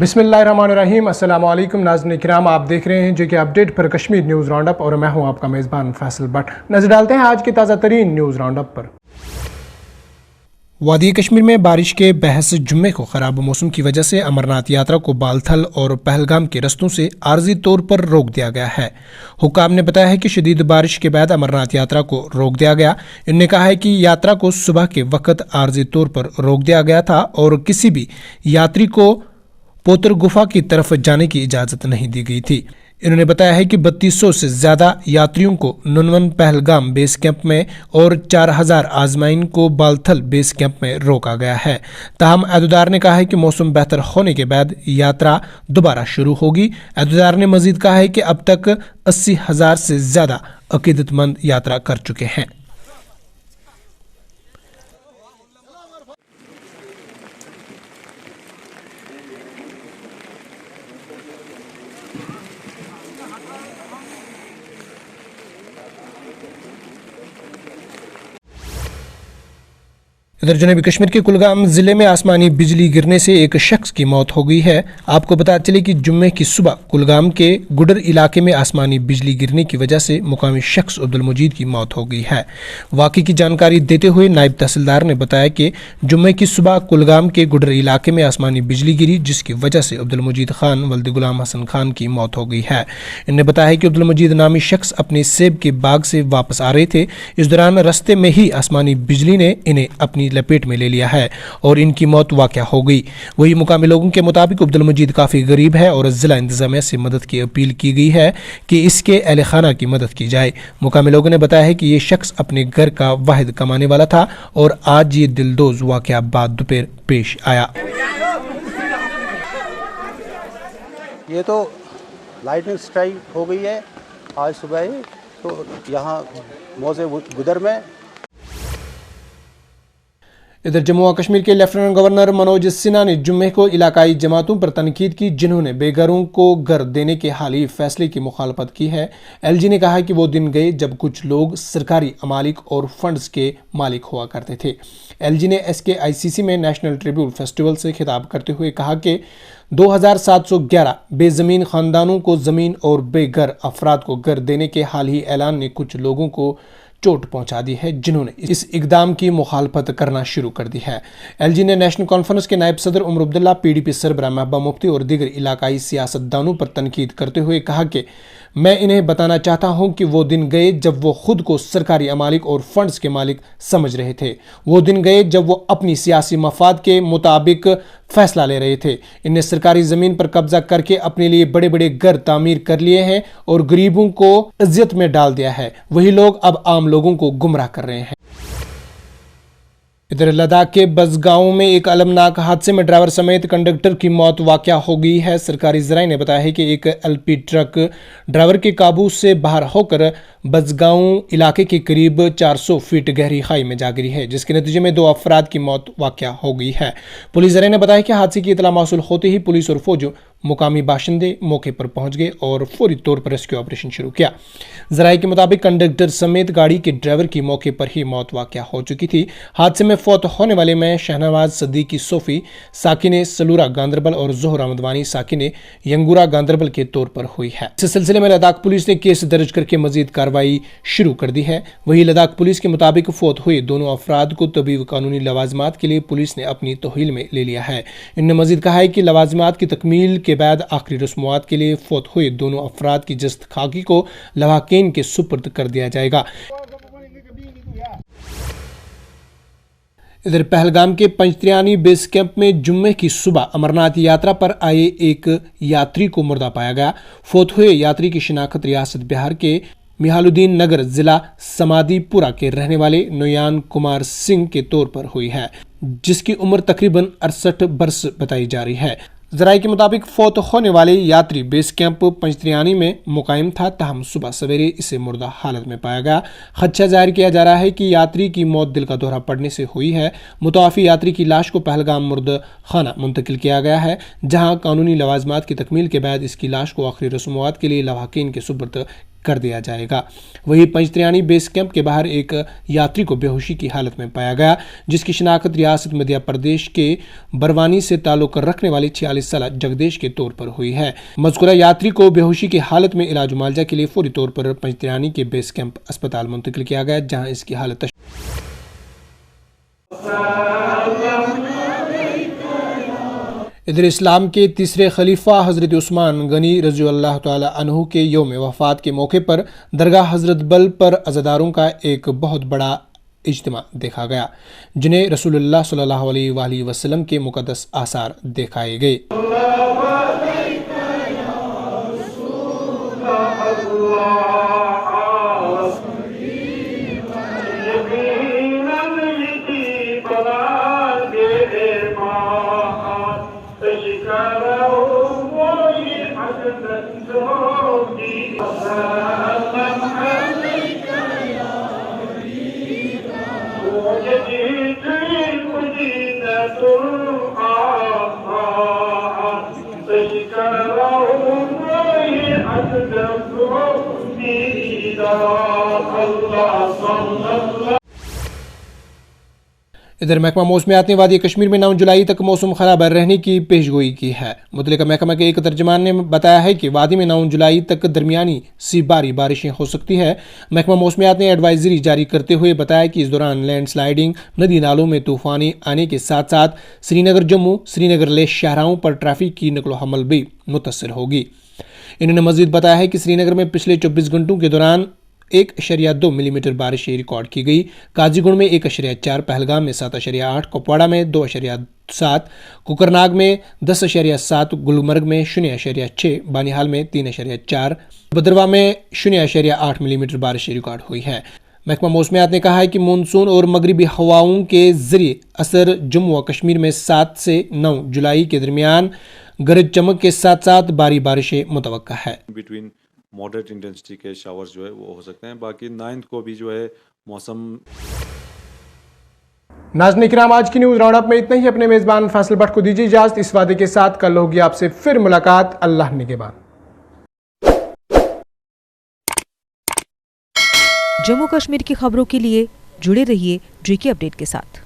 बिस्मिल्लाहिर्रहमानिर्रहीम। अस्सलाम वालेकुम नाज़रीन किराम, आप देख रहे हैं JK अपडेट पर कश्मीर न्यूज़ राउंड अप और मैं हूं आपका मेज़बान फैसल भट्ट। नजर डालते हैं आज की ताज़ा तरीन न्यूज़ राउंड अप पर। वादी कश्मीर में बारिश के बहस जुम्मे को ख़राब मौसम की वजह से अमरनाथ यात्रा को बालथल और पहलगाम के रस्तों से आर्जी तौर पर रोक दिया गया है। हुक्काम ने बताया है कि शदीद बारिश के बाद अमरनाथ यात्रा को रोक दिया गया। इन्होंने कहा है कि यात्रा को सुबह के वक्त आर्जी तौर पर रोक दिया गया था और किसी भी यात्री को पोतर गुफा की तरफ जाने की इजाज़त नहीं दी गई थी। इन्होंने बताया है कि 3200 से ज़्यादा यात्रियों को नुनवन पहलगाम बेस कैंप में और 4000 आजमाइन को बालथल बेस कैंप में रोका गया है। ताहम अहदेदार ने कहा है कि मौसम बेहतर होने के बाद यात्रा दोबारा शुरू होगी। अहदेदार ने मजीद कहा है कि अब तक 80,000 से ज़्यादा अकीदतमंद यात्रा कर चुके हैं। इधर जनूबी कश्मीर के कुलगाम जिले में आसमानी बिजली गिरने से एक शख्स की मौत हो गई है। आपको पता चले कि जुम्मे की सुबह कुलगाम के गुडर इलाके में आसमानी बिजली गिरने की वजह से मुकामी शख्स अब्दुल मजीद की मौत हो गई है। वाक़े की जानकारी देते हुए नायब तहसीलदार ने बताया कि जुम्मे की सुबह कुलगाम के गुडर इलाके में आसमानी बिजली गिरी, जिसकी वजह से अब्दुल मजीद खान वल्द गुलाम हसन खान की मौत हो गई है। इन्होंने बताया कि अब्दुल मजीद नामी शख्स अपने सेब के बाग से वापस आ रहे थे। इस दौरान रस्ते में ही आसमानी बिजली ने इन्हें अपनी लपेट में ले लिया है और इनकी मौत वाक़या हो गई। वही मुकामी लोगों के मुताबिक अब्दुल मजीद काफ़ी गरीब है और जिला इंतजामिया से मदद की अपील की गई है कि इसके अहले खाना की मदद की जाए। मुकामी लोगों ने बताया है कि ये शख्स अपने घर का वाहिद कमाने वाला था और आज ये दिलदोज वाक़या बाद दोपहर पेश आया। ये तो लाइटनिंग स्ट्राइक हो गई है आज सुबह ही, तो यहाँ मौजे गुदर में। इधर जम्मू और कश्मीर के लेफ्टिनेंट गवर्नर मनोज सिन्हा ने जुम्मे को इलाकाई जमातों पर तनकीद की, जिन्होंने बेघरों को घर देने के हालिया फैसले की मुखालफत की है। LG ने कहा कि वो दिन गए जब कुछ लोग सरकारी अमालिक और फंड्स के मालिक हुआ करते थे। LG ने SKICC में नेशनल ट्रिब्यूट फेस्टिवल से खिताब करते हुए कहा कि 2711 बेज़मीन ख़ानदानों को ज़मीन और बेघर अफराद को घर देने के हाल ही ऐलान ने कुछ लोगों को चोट पहुंचा दी है, जिन्होंने इस इकदाम की मुखालफत करना शुरू कर दी है। LG ने नेशनल कॉन्फ्रेंस के नायब सदर उमर अब्दुल्ला, PDP सरबराह महबूबा मुफ्ती और दीगर इलाकाई सियासतदानों पर तनकीद करते हुए कहा कि मैं इन्हें बताना चाहता हूं कि वो दिन गए जब वो खुद को सरकारी अमालिक और फंड्स के मालिक समझ रहे थे। वो दिन गए जब वो अपनी सियासी मफाद के मुताबिक फैसला ले रहे थे। इन्हें सरकारी ज़मीन पर कब्जा करके अपने लिए बड़े बड़े घर तामीर कर लिए हैं और गरीबों को इज्जत में डाल दिया है। वही लोग अब आम लोगों को गुमराह कर रहे हैं। इधर लद्दाख के बसगांव में एक अलमनाक हादसे में ड्राइवर समेत कंडक्टर की मौत वाक़या हो गई है। सरकारी ज़राए ने बताया है कि एक LP ट्रक ड्राइवर के काबू से बाहर होकर बसगांव इलाके के करीब 400 फीट गहरी खाई में जा गिरी है, जिसके नतीजे में 2 अफराद की मौत वाक़या हो गई है। पुलिस ज़राए ने बताया कि हादसे की इतला मौसूल होते ही पुलिस और फौज मुकामी बाशिंदे मौके पर पहुंच गए और फौरी तौर पर रेस्क्यू ऑपरेशन शुरू किया। ज़राए के मुताबिक कंडक्टर समेत गाड़ी के ड्राइवर की मौके पर ही मौत वाक़या हो चुकी थी। हादसे में फौत होने वाले में शहनवाज सदीकी सोफी साकिन सलूरा गांदरबल और जोहरा मदवानी साकिन यंगूरा गांदरबल के तौर पर हुई है। इस सिलसिले में लद्दाख पुलिस ने केस दर्ज करके मजीद कार्रवाई शुरू कर दी है। वही लद्दाख पुलिस के मुताबिक फौत हुए दोनों अफराद को तबी व कानूनी लवाजमात के लिए पुलिस ने अपनी तौहील में ले लिया है। इन्होंने मजीद कहा है कि लवाजमात की तकमील के बाद आखिरी रस्मुआत के लिए फौत हुए दोनों अफराद की जस्त खाकी को लवाहकीन के सुपुर्द कर दिया जाएगा। इधर पहलगाम के पंचत्रियानी बेस कैंप में जुम्मे की सुबह अमरनाथ यात्रा पर आए एक यात्री को मुर्दा पाया गया। फौत हुए यात्री की शिनाख्त रियासत बिहार के मिहालुद्दीन नगर जिला समादीपुरा के रहने वाले नोयान कुमार सिंह के तौर पर हुई है, जिसकी उम्र तकरीबन 68 बरस बताई जा रही है। ज़राए के मुताबिक फौत होने वाले यात्री बेस कैंप पंचत्रियानी में मुकायम था, ताहम सुबह सवेरे इसे मुर्दा हालत में पाया गया। खदशा जाहिर किया जा रहा है कि यात्री की मौत दिल का दौरा पड़ने से हुई है। मुतवफ़ी यात्री की लाश को पहलगाम मुर्द खाना मुंतकिल किया गया है, जहां कानूनी लवाजमात की तकमील के बाद इसकी लाश को आखिरी रस्मुआत के लिए लवाहकीन के सुपुर्द कर दिया जाएगा। वहीं पंजतरियानी बेस कैंप के बाहर एक यात्री को बेहोशी की हालत में पाया गया, जिसकी शिनाख्त रियासत मध्य प्रदेश के बरवानी से ताल्लुक रखने वाले 46 साल जगदीश के तौर पर हुई है। मज़कूरा यात्री को बेहोशी की हालत में इलाज मुआवजा के लिए फौरी तौर पर पंजतरियानी के बेस कैंप अस्पताल मुंतकिल किया गया, जहां इसकी हालत इधर इस्लाम के तीसरे खलीफा हज़रत उस्मान गनी रज़ी अल्लाह तआला अन्हु के यौम वफ़ात के मौके पर दरगाह हज़रत बल पर अज़ादारों का एक बहुत बड़ा इज्तिमा देखा गया, जिन्हें रसूलुल्लाह सल्लल्लाहु अलैहि वसल्लम के मुक़द्दस आसार दिखाए गए। इधर महकमा मौसमियात ने वादी कश्मीर में 9 जुलाई तक मौसम खराब रहने की पेशगोई की है। मुतल्लिका महकमा के एक तर्जमान ने बताया है कि वादी में 9 जुलाई तक दरमियानी सी भारी बारिशें हो सकती है। महकमा मौसमियात ने एडवाइजरी जारी करते हुए बताया कि इस दौरान लैंड स्लाइडिंग, नदी नालों में तूफानी आने के साथ साथ श्रीनगर जम्मू, श्रीनगर लेह शाहराहों पर ट्रैफिक की नकलो हमल भी मुतासर होगी। इन्होंने मजीद बताया है कि श्रीनगर में पिछले 24 घंटों के दौरान 1.2 मिलीमीटर बारिश रिकॉर्ड की गई। काजीगुंड में 1.4, पहलगाम में 7.8, कुपवाड़ा में 2.7, कुकरनाग में 10.7, गुलमर्ग में 0.6, बानिहाल में 3.4, भद्रवाह में 0.8 मिलीमीटर बारिश रिकॉर्ड हुई है। महकमा मौसमियात ने कहा है कि मानसून और मगरिबी हवाओं के जरिए असर जम्मू व कश्मीर में 7 से 9 जुलाई के दरमियान गरज चमक के साथ साथ भारी बारिशें मुतवक्का है। बिटवीन मॉडरेट इंटेंसिटी के शावर्स जो है वो हो सकते हैं। बाकी 9 को भी जो है मौसम। नाज़रीन इकराम, आज की न्यूज़ राउंड अप में इतना ही। अपने मेज़बान फैसल भट्ट को दीजिए इजाज़त, इस वादे के साथ कल होगी आपसे फिर मुलाकात। अल्लाह निगहबान। जम्मू कश्मीर की खबरों के लिए जुड़े रहिए JK अपडेट के साथ।